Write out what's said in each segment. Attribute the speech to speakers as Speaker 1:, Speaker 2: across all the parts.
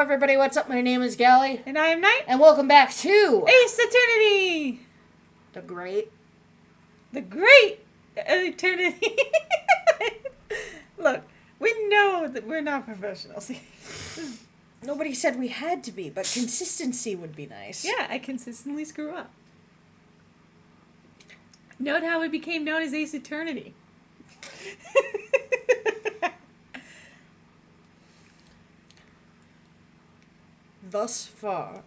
Speaker 1: everybody, what's up? My name is Gally.
Speaker 2: And I am Knight.
Speaker 1: And welcome back to
Speaker 2: Ace Eternity!
Speaker 1: The Great
Speaker 2: Eternity. Look, we know that we're not professionals.
Speaker 1: Nobody said we had to be, but consistency would be nice.
Speaker 2: Yeah, I consistently screw up. Note how it became known as Ace Eternity.
Speaker 1: Thus far,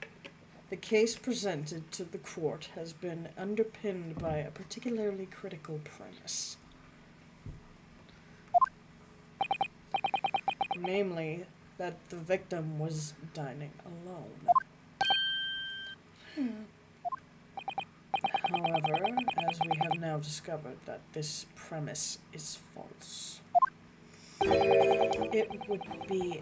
Speaker 1: the case presented to the court has been underpinned by a particularly critical premise. Namely, that the victim was dining alone. However, as we have now discovered that this premise is false. It would be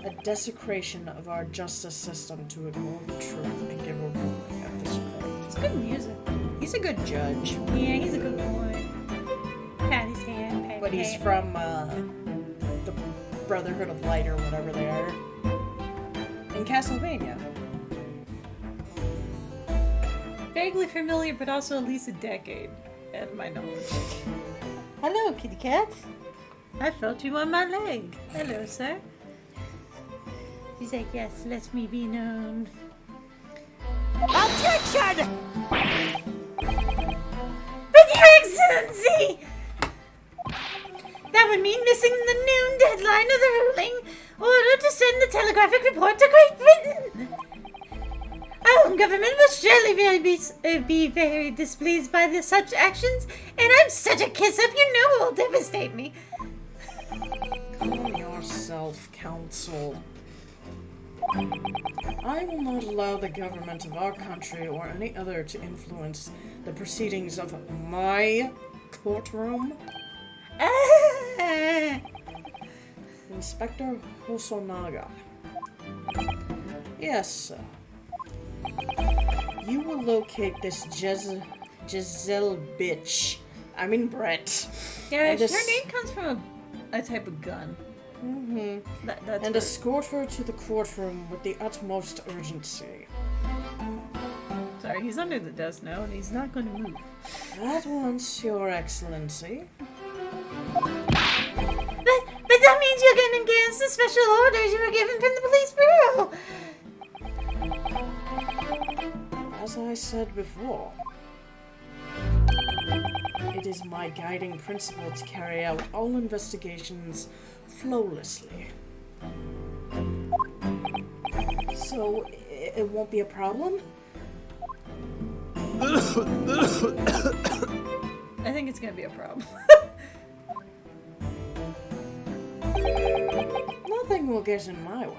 Speaker 1: a desecration of our justice system to ignore the truth and give a ruling at this point.
Speaker 2: It's good music.
Speaker 1: He's a good judge.
Speaker 2: Yeah, he's a good boy. Pat his hand, pat
Speaker 1: But
Speaker 2: his
Speaker 1: he's
Speaker 2: hand.
Speaker 1: from the Brotherhood of Light or whatever they are. In Castlevania.
Speaker 2: Vaguely familiar, but also at least a decade, at my knowledge. Hello, kitty cat. I felt you on my leg. Hello, sir. He's like, yes, let me be known. Objection! But Your Excellency! That would mean missing the noon deadline of the ruling order to send the telegraphic report to Great Britain. Our home government will surely be very displeased by such actions, and I'm such a kiss-up, you know it will devastate me.
Speaker 1: Calm yourself, counsel. I will not allow the government of our country or any other to influence the proceedings of my courtroom. Inspector Hosonaga. Yes, sir. You will locate this Giselle bitch. I mean Brett.
Speaker 2: Yeah,
Speaker 1: And
Speaker 2: her name comes from a type of gun.
Speaker 1: Mm-hmm.
Speaker 2: That's
Speaker 1: And escort her to the courtroom with the utmost urgency.
Speaker 2: Sorry, he's under the desk now, and he's not going to move.
Speaker 1: At once, Your Excellency.
Speaker 2: But that means you're going against the special orders you were given from the police bureau.
Speaker 1: As I said before, it is my guiding principle to carry out all investigations flawlessly. So, it won't be a problem?
Speaker 2: I think it's going to be a problem.
Speaker 1: Nothing will get in my way.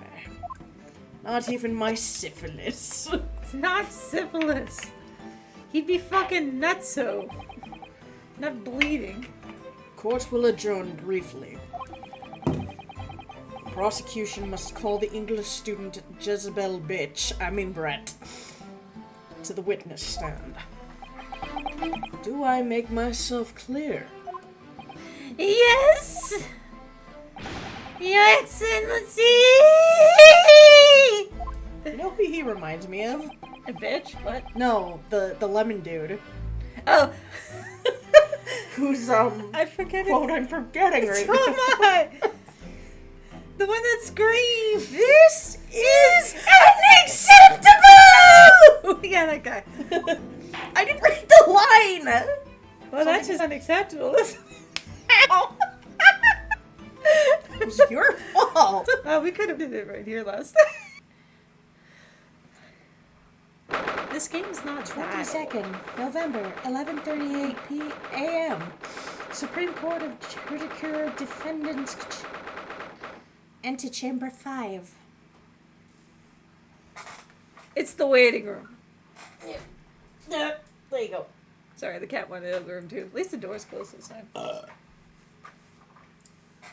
Speaker 1: Not even my syphilis.
Speaker 2: It's not syphilis. He'd be fucking nutso. Not bleeding.
Speaker 1: Court will adjourn briefly. Prosecution must call the English student Jezebel Brett, to the witness stand. Do I make myself clear?
Speaker 2: Yes! Your Excellency!
Speaker 1: You know who he reminds me of?
Speaker 2: A bitch? What?
Speaker 1: No, the lemon dude.
Speaker 2: Oh!
Speaker 1: Who's,
Speaker 2: I forget it.
Speaker 1: quote I'm forgetting right
Speaker 2: So
Speaker 1: now.
Speaker 2: am I! The one that screams!
Speaker 1: This is
Speaker 2: unacceptable! Yeah, that guy.
Speaker 1: I didn't read the line!
Speaker 2: Well, that's just unacceptable.
Speaker 1: Ow. It was your fault!
Speaker 2: Oh, we could have did it right here last time. This game's not bad.
Speaker 1: 22nd, November, 11:38 p.m. Supreme Court of Judiciary Defendants Antechamber 5.
Speaker 2: It's the waiting room.
Speaker 1: Yeah, there you go.
Speaker 2: Sorry, the cat went in the other room too. At least the door's closed this time.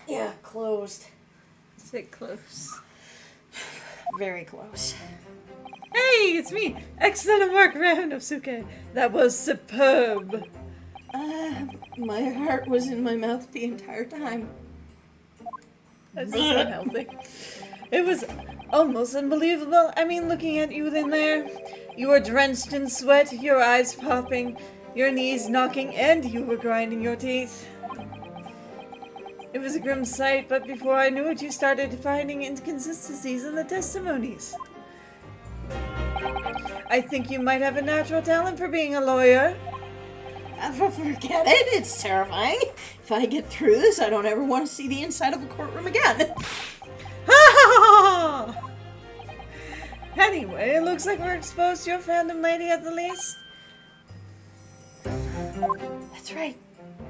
Speaker 1: Yeah, closed.
Speaker 2: Sit close.
Speaker 1: Very close.
Speaker 2: Hey, it's me! Excellent work, Ranosuke. That was superb.
Speaker 1: My heart was in my mouth the entire time.
Speaker 2: That's just unhealthy. It was Almost unbelievable. I mean, looking at you in there. You were drenched in sweat, your eyes popping, your knees knocking, and you were grinding your teeth. It was a grim sight, but before I knew it, you started finding inconsistencies in the testimonies. I think you might have a natural talent for being a lawyer.
Speaker 1: Forget it, it's terrifying. If I get through this, I don't ever want to see the inside of a courtroom again.
Speaker 2: Anyway, it looks like we're exposed to your fandom lady at the least.
Speaker 1: That's right,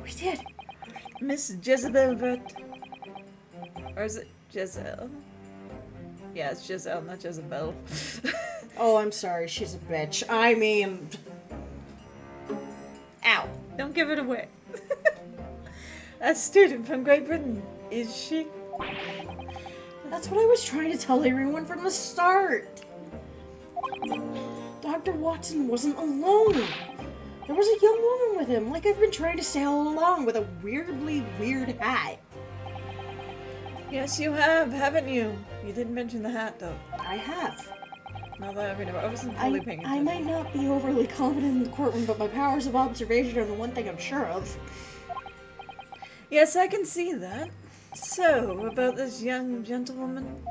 Speaker 1: we did.
Speaker 2: Miss Jezebel Brett. Or is it Jezebel? Yeah, it's Jezebel, not Jezebel.
Speaker 1: Oh, I'm sorry, she's a bitch. I mean...
Speaker 2: Ow. Don't give it away. A student from Great Britain, is she?
Speaker 1: That's what I was trying to tell everyone from the start. Dr. Watson wasn't alone. There was a young woman with him, like I've been trying to say all along, with a weirdly weird hat.
Speaker 2: Yes, you have, haven't you? You didn't mention the hat, though.
Speaker 1: I have.
Speaker 2: Now that I wasn't fully paying attention.
Speaker 1: I might not be overly confident in the courtroom, but my powers of observation are the one thing I'm sure of.
Speaker 2: Yes, I can see that. So, about this young gentlewoman?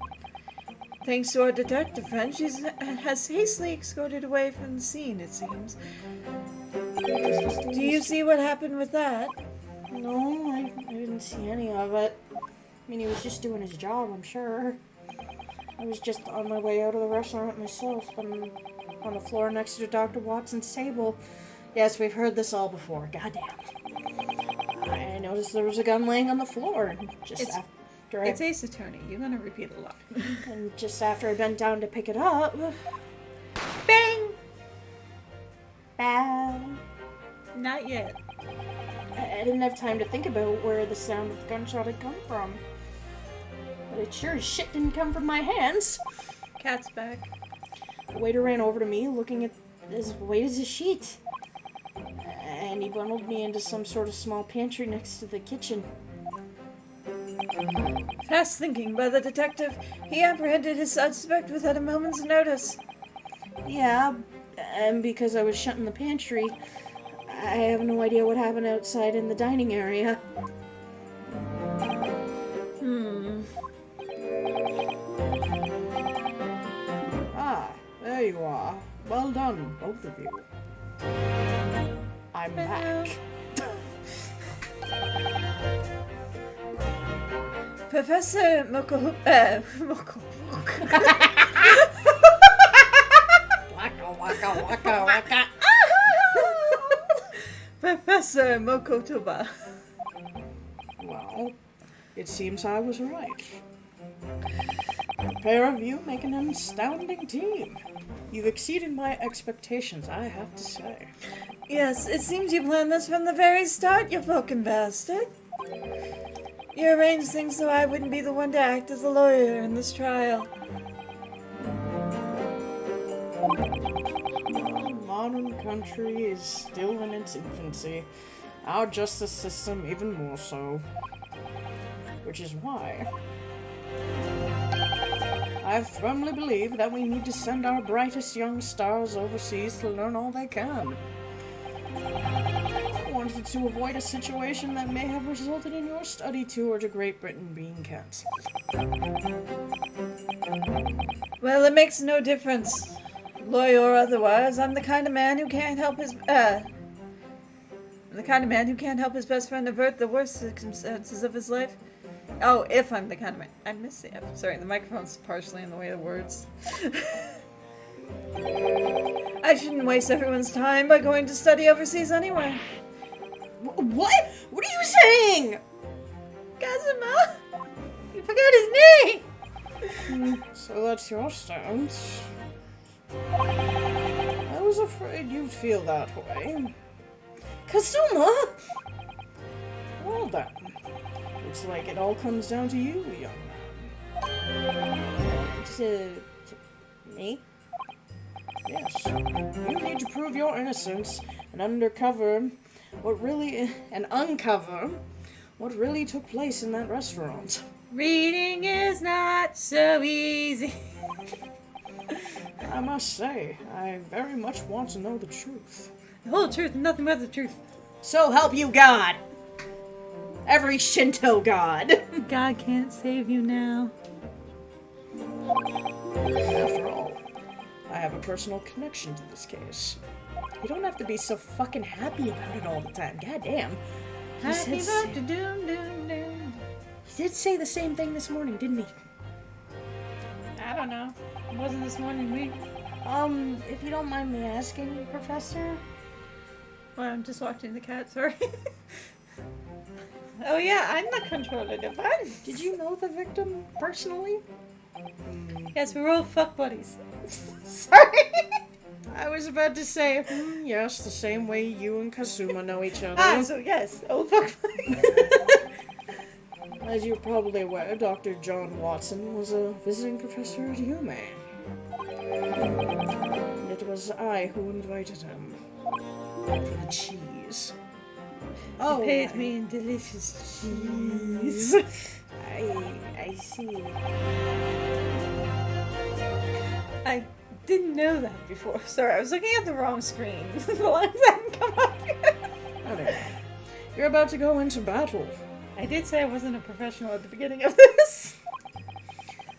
Speaker 2: Thanks to our detective friend, she has hastily escorted away from the scene, it seems. Do you see what happened with that?
Speaker 1: No, I didn't see any of it. I mean, he was just doing his job, I'm sure. I was just on my way out of the restaurant myself, and on the floor next to Dr. Watson's table. Yes, we've heard this all before. Goddamn. I noticed there was a gun laying on the floor.
Speaker 2: It's Ace Attorney. You're gonna repeat a lot.
Speaker 1: And just after I bent down to pick it up...
Speaker 2: Bang!
Speaker 1: Bang!
Speaker 2: Not yet.
Speaker 1: I didn't have time to think about where the sound of the gunshot had come from. But it sure as shit didn't come from my hands.
Speaker 2: Cat's back.
Speaker 1: The waiter ran over to me, looking as white as a sheet. And he bundled me into some sort of small pantry next to the kitchen.
Speaker 2: Fast thinking by the detective, he apprehended his suspect without a moment's notice.
Speaker 1: Yeah, and because I was shut in the pantry, I have no idea what happened outside in the dining area. Ah, there you are. Well done, both of you. I'm back.
Speaker 2: Professor Moko...
Speaker 1: Waka waka waka waka.
Speaker 2: Professor Mokotoba.
Speaker 1: Well, it seems I was right. The pair of you make an astounding team. You've exceeded my expectations, I have to say.
Speaker 2: Yes, it seems you planned this from the very start, you fucking bastard. You arranged things so I wouldn't be the one to act as a lawyer in this trial.
Speaker 1: Our modern country is still in its infancy. Our justice system even more so. Which is why I firmly believe that we need to send our brightest young stars overseas to learn all they can. I wanted to avoid a situation that may have resulted in your study tour to Great Britain being cancelled.
Speaker 2: Well, it makes no difference. Lawyer or otherwise, I'm the kind of man who can't help his best friend avert the worst circumstances of his life. Oh, if I'm the kind of man. I miss the F. Sorry, the microphone's partially in the way of words. I shouldn't waste everyone's time by going to study overseas anyway.
Speaker 1: What? What are you saying?
Speaker 2: Kazuma! You forgot his name!
Speaker 1: So that's your stance. I was afraid you'd feel that way. Kazuma! Well then. Looks like it all comes down to you, young man. To me? Yes. You need to prove your innocence and uncover what really took place in that restaurant.
Speaker 2: Reading is not so easy.
Speaker 1: I must say, I very much want to know the truth.
Speaker 2: The whole truth and nothing but the truth.
Speaker 1: So help you God! Every Shinto god!
Speaker 2: God can't save you now.
Speaker 1: After all, I have a personal connection to this case. You don't have to be so fucking happy about it all the time. Goddamn.
Speaker 2: Happy birthday, doom, doom, doom.
Speaker 1: He did say the same thing this morning, didn't he?
Speaker 2: I don't know. It wasn't this morning week.
Speaker 1: If you don't mind me asking, Professor?
Speaker 2: Well, I'm just watching the cat, sorry. Oh yeah, I'm the controller device.
Speaker 1: Did you know the victim personally?
Speaker 2: Yes, we're all fuck buddies.
Speaker 1: Sorry! I was about to say, yes, the same way you and Kazuma know each other.
Speaker 2: So yes, old fuck buddies.
Speaker 1: As you're probably aware, Dr. John Watson was a visiting professor at UMA. And it was I who invited him. For the cheese.
Speaker 2: Oh, you paid me in delicious cheese.
Speaker 1: I see.
Speaker 2: I didn't know that before. Sorry, I was looking at the wrong screen. The lines haven't come up yet.
Speaker 1: Anyway, you're about to go into battle.
Speaker 2: I did say I wasn't a professional at the beginning of this.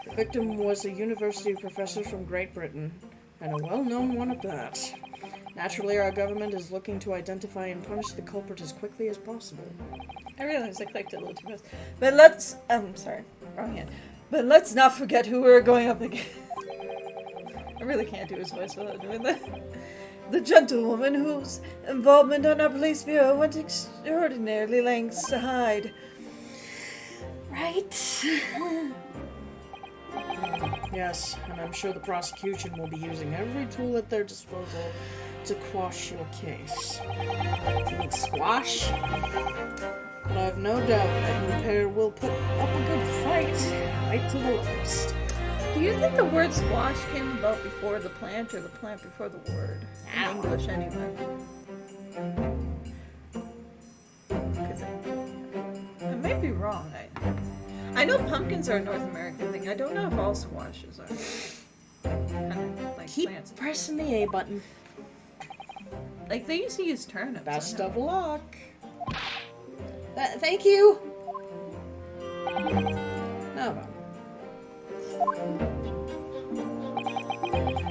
Speaker 1: The victim was a university professor from Great Britain, and a well-known one at that. Naturally, our government is looking to identify and punish the culprit as quickly as possible.
Speaker 2: I realized I clicked it a little too fast. But let's... sorry. Wrong hand. But let's not forget who we're going up against. I really can't do his voice without doing that. The gentlewoman whose involvement on our police bureau went extraordinarily lengths to hide. Right?
Speaker 1: Yes, and I'm sure the prosecution will be using every tool at their disposal to quash your case. You mean squash? But I have no doubt that you pair will put up a good fight, right to the last.
Speaker 2: Do you think the word squash came about before the plant or the plant before the word? In English, anyway. Because I might be wrong. I know pumpkins are a North American thing. I don't know if all squashes are. Kind of like
Speaker 1: Keep
Speaker 2: plants.
Speaker 1: pressing the A button.
Speaker 2: Like, they used to use turnips.
Speaker 1: Best of luck. Thank you. No.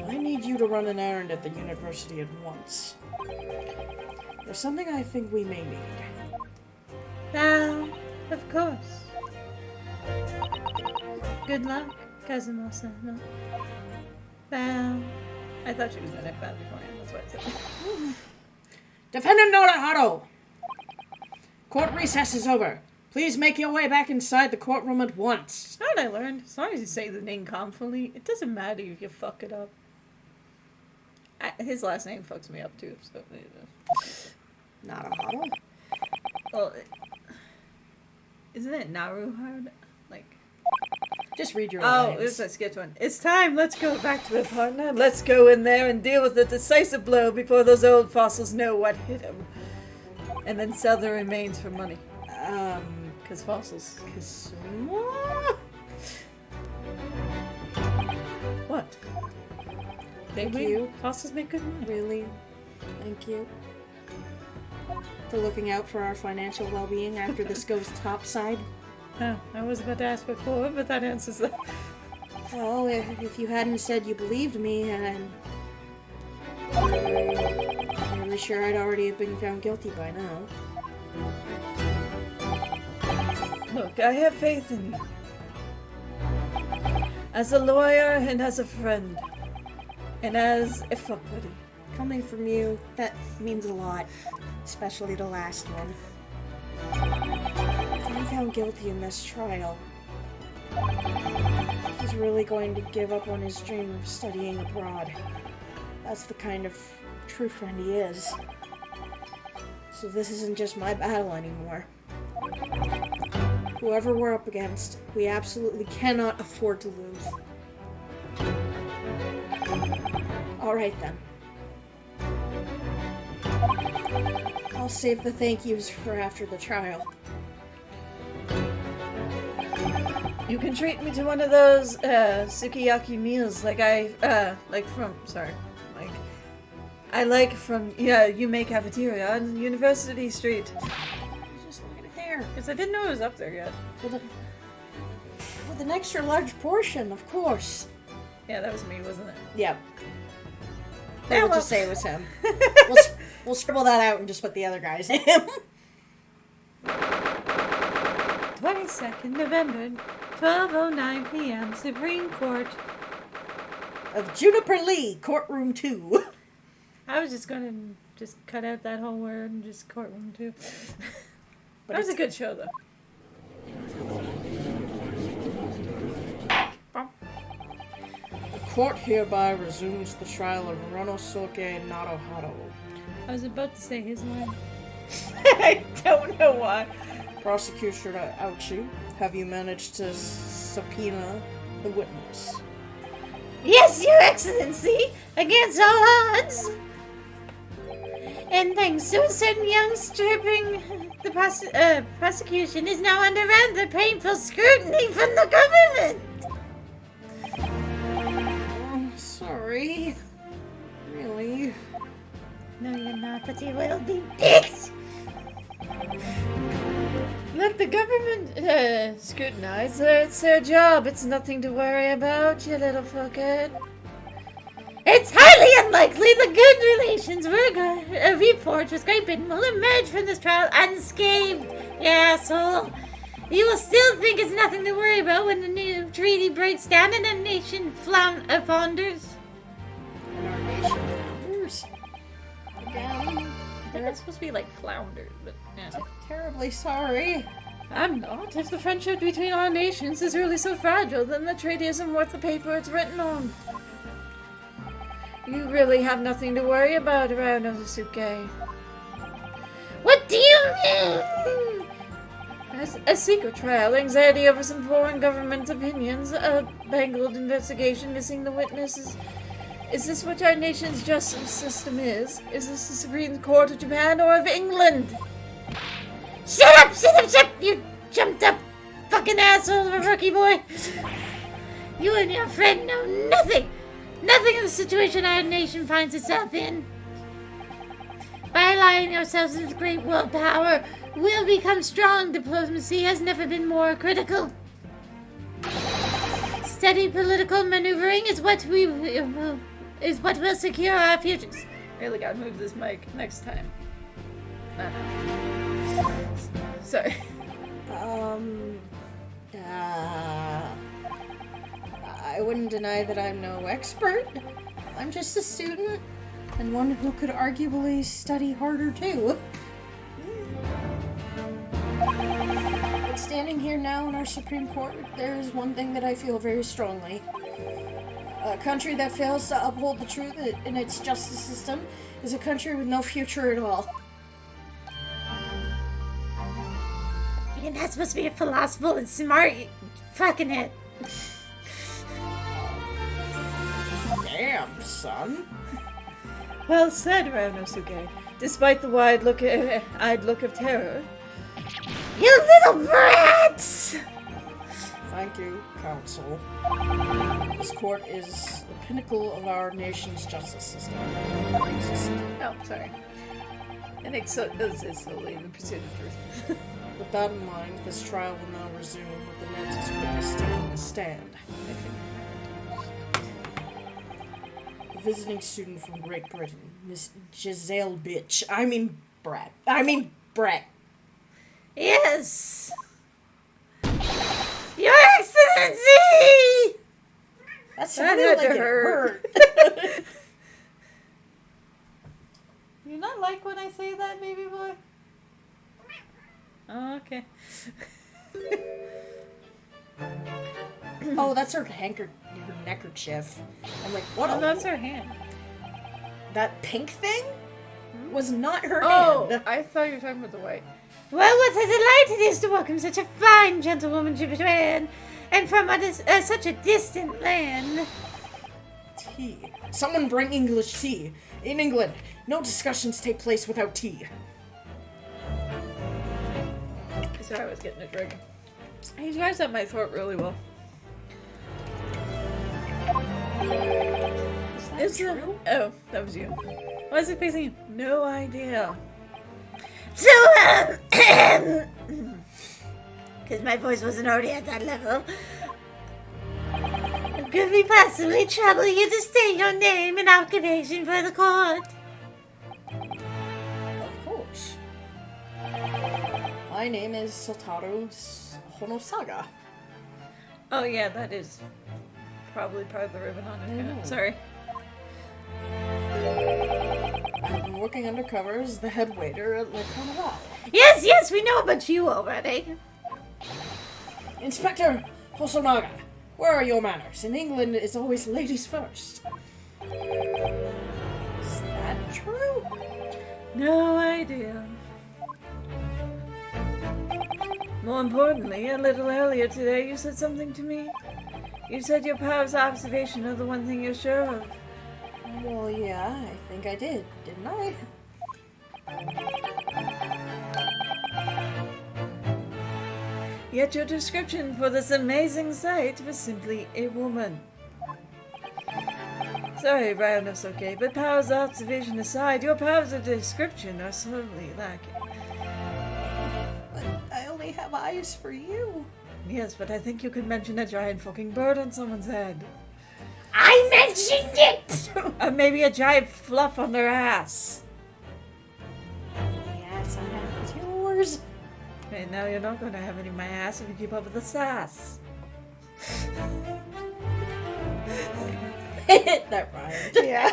Speaker 1: I need you to run an errand at the university at once. There's something I think we may need.
Speaker 2: Of course. Good luck, Kazuma-sama. Bow. I thought she was gonna bow beforehand, that's why I said that.
Speaker 1: Defendant Noriharo! Court recess is over. Please make your way back inside the courtroom at once.
Speaker 2: You know what I learned? As long as you say the name confidently, it doesn't matter if you fuck it up. His last name fucks me up too, so...
Speaker 1: Nariharo?
Speaker 2: Well, isn't it Naruhard? Like...
Speaker 1: Just read your
Speaker 2: Oh,
Speaker 1: lines.
Speaker 2: this I skipped one. It's time. Let's go back to it, partner. Let's go in there and deal with the decisive blow before those old fossils know what hit them. And then sell the remains for money. Because fossils.
Speaker 1: Kazuma?
Speaker 2: What?
Speaker 1: Thank you.
Speaker 2: Fossils make good money.
Speaker 1: Really? Thank you. For looking out for our financial well-being after this goes topside.
Speaker 2: Oh, I was about to ask before, but that answers that.
Speaker 1: Well, if you hadn't said you believed me, I'm really sure I'd already have been found guilty by now.
Speaker 2: Look, I have faith in you. As a lawyer and as a friend. And as a fuck buddy.
Speaker 1: Coming from you, that means a lot. Especially the last one. If I'm found guilty in this trial, he's really going to give up on his dream of studying abroad. That's the kind of true friend he is. So this isn't just my battle anymore. Whoever we're up against, we absolutely cannot afford to lose. Alright then. I'll save the thank yous for after the trial.
Speaker 3: You can treat me to one of those sukiyaki meals like I from Yume Cafeteria on University Street.
Speaker 1: Just look at it there.
Speaker 3: Because I didn't know it was up there yet.
Speaker 1: With an extra large portion, of course.
Speaker 3: Yeah, that was me, wasn't it?
Speaker 1: Yep.
Speaker 3: Yeah,
Speaker 1: We'll
Speaker 3: well.
Speaker 1: just say it was him. we'll scribble that out and just put the other guy's name.
Speaker 3: 22nd November, 12:09 p.m. Supreme Court.
Speaker 1: Of Juniper Lee, Courtroom 2.
Speaker 3: I was just gonna cut out that whole word and just courtroom too.
Speaker 1: But
Speaker 3: That was
Speaker 1: it's
Speaker 3: a good show though.
Speaker 1: The court hereby resumes the trial of Ranosuke Naruhito.
Speaker 3: I was about to say his line. I don't know why.
Speaker 1: Prosecutor Ouchi, have you managed to subpoena the witness?
Speaker 2: Yes, Your Excellency, against all odds. And thanks to a certain young stripping, the prosecution is now under rather painful scrutiny from the government.
Speaker 1: Oh, sorry. Really?
Speaker 2: No, you're not, but you will be, bitch!
Speaker 3: Let the government scrutinize. It's their job. It's nothing to worry about, you little fuckhead.
Speaker 2: It's highly unlikely the good relations we're reforged with Great Britain will emerge from this trial unscathed, you asshole. You will still think it's nothing to worry about when the new treaty breaks down and our nation founders.
Speaker 1: And our nation founders? Again?
Speaker 3: I think it's supposed to be like flounder, but yeah.
Speaker 1: Terribly sorry.
Speaker 3: I'm not. If the friendship between our nations is really so fragile, then the treaty isn't worth the paper it's written on. You really have nothing to worry about around Ozusuke.
Speaker 2: What do you mean?
Speaker 3: A secret trial, anxiety over some foreign government opinions, a bangled investigation missing the witnesses. Is this what our nation's justice system is? Is this the Supreme Court of Japan or of England?
Speaker 2: Shut up, you jumped up fucking asshole of a rookie boy. You and your friend know nothing of the situation our nation finds itself in. By aligning ourselves with great world power, we'll become strong. Diplomacy has never been more critical. Steady political maneuvering is what will secure our futures.
Speaker 3: Really gotta move this mic next time. Sorry.
Speaker 1: I wouldn't deny that I'm no expert. I'm just a student, and one who could arguably study harder too. But standing here now in our Supreme Court, there is one thing that I feel very strongly. A country that fails to uphold the truth in its justice system is a country with no future at all.
Speaker 2: You're not supposed to be philosophical and smart, you fucking it.
Speaker 1: Damn, son.
Speaker 3: Well said, Ranosuke. Despite the wide eyed look of terror.
Speaker 2: You little brats!
Speaker 1: Thank you, Counsel. This court is the pinnacle of our nation's justice system.
Speaker 3: Oh, sorry. And it's solely in the pursuit of truth.
Speaker 1: With that in mind, this trial will now resume with the next witness taking the stand. A visiting student from Great Britain, Miss Giselle Bitch. Brett.
Speaker 2: Yes! Your Excellency!
Speaker 1: That sounded like it hurt.
Speaker 3: You not like when I say that, baby boy? Oh, okay.
Speaker 1: Oh, that's her neckerchief. I'm like, what?
Speaker 3: Oh, that's her hand.
Speaker 1: That pink thing was not her
Speaker 3: Oh,
Speaker 1: hand.
Speaker 3: I thought you were talking about the white.
Speaker 2: Well, what a delight it is to welcome such a fine gentlewoman to Japan, and from such a distant land.
Speaker 1: Tea. Someone bring English tea. In England, no discussions take place without tea.
Speaker 3: Sorry, I was getting a drink. He dries up my throat really well.
Speaker 1: Is that true?
Speaker 3: Oh, that was you. Why is it facing you? No idea.
Speaker 2: So, because my voice wasn't already at that level, could we possibly trouble you to state your name and occupation for the court?
Speaker 1: Of course. My name is Satoru Honosaga.
Speaker 3: Oh yeah, that is probably part of the ribbon on it. Yeah. Sorry.
Speaker 1: I've been working undercover as the head waiter at Le Carnival.
Speaker 2: Yes, we know about you already.
Speaker 1: Inspector Hosonaga, where are your manners? In England, it's always ladies first. Is that true?
Speaker 3: No idea. More importantly, a little earlier today, you said something to me. You said your powers of observation are the one thing you're sure of.
Speaker 1: Well, yeah, I think I did, didn't I?
Speaker 3: Yet your description for this amazing sight was simply a woman. Sorry, Ryanosuke, but powers of observation aside, your powers of description are sorely lacking.
Speaker 1: But I only have eyes for you.
Speaker 3: Yes, but I think you could mention a giant fucking bird on someone's head.
Speaker 2: I mentioned it!
Speaker 3: Or maybe a giant fluff on their ass.
Speaker 1: Yes, I have yours.
Speaker 3: And now you're not going to have any of my ass if you keep up with the sass.
Speaker 1: That rhymed.
Speaker 3: Yeah.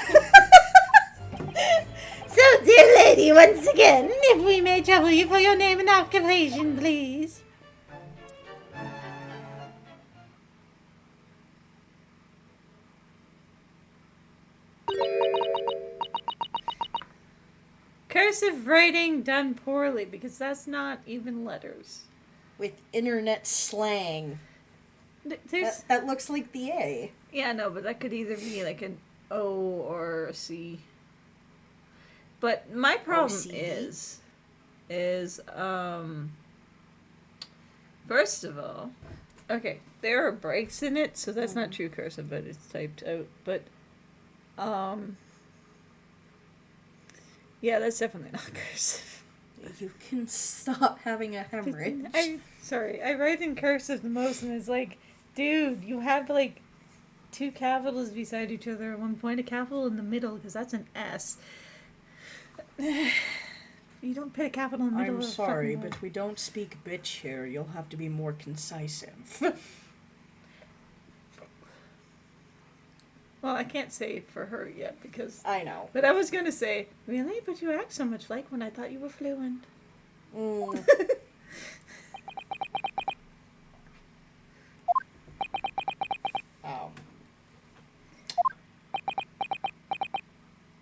Speaker 2: So, dear lady, once again, if we may trouble you for your name and occupation, please.
Speaker 3: Cursive writing done poorly because that's not even letters.
Speaker 1: With internet slang.
Speaker 3: There's,
Speaker 1: That looks like the A.
Speaker 3: yeah, no, but that could either be like an O or a C. But my problem
Speaker 1: OCD?
Speaker 3: is first of all, okay, there are breaks in it, so that's not true cursive, but it's typed out. But yeah, that's definitely not cursive.
Speaker 1: You can stop having a hemorrhage.
Speaker 3: I write in cursive the most, and it's like, dude, you have like two capitals beside each other at one point, a capital in the middle, because that's an S. You don't put a capital in the middle
Speaker 1: I'm
Speaker 3: of a
Speaker 1: sorry,
Speaker 3: fucking word.
Speaker 1: but we don't speak bitch here. You'll have to be more concisive.
Speaker 3: Well, I can't say for her yet, because...
Speaker 1: I know.
Speaker 3: But I was going to say, really? But you act so much like when I thought you were fluent.
Speaker 1: Mm.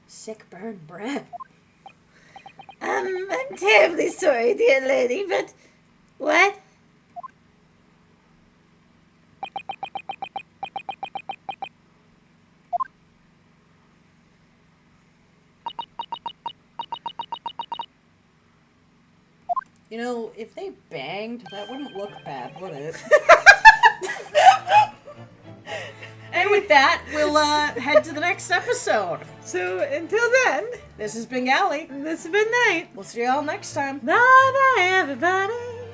Speaker 1: Sick burn breath.
Speaker 2: I'm terribly sorry, dear lady, but... What?
Speaker 1: You know, if they banged, that wouldn't look bad, would it? And with that, we'll head to the next episode.
Speaker 3: So, until then,
Speaker 1: This has been Gally.
Speaker 3: this has been Night.
Speaker 1: We'll see y'all next time.
Speaker 2: Bye-bye, everybody.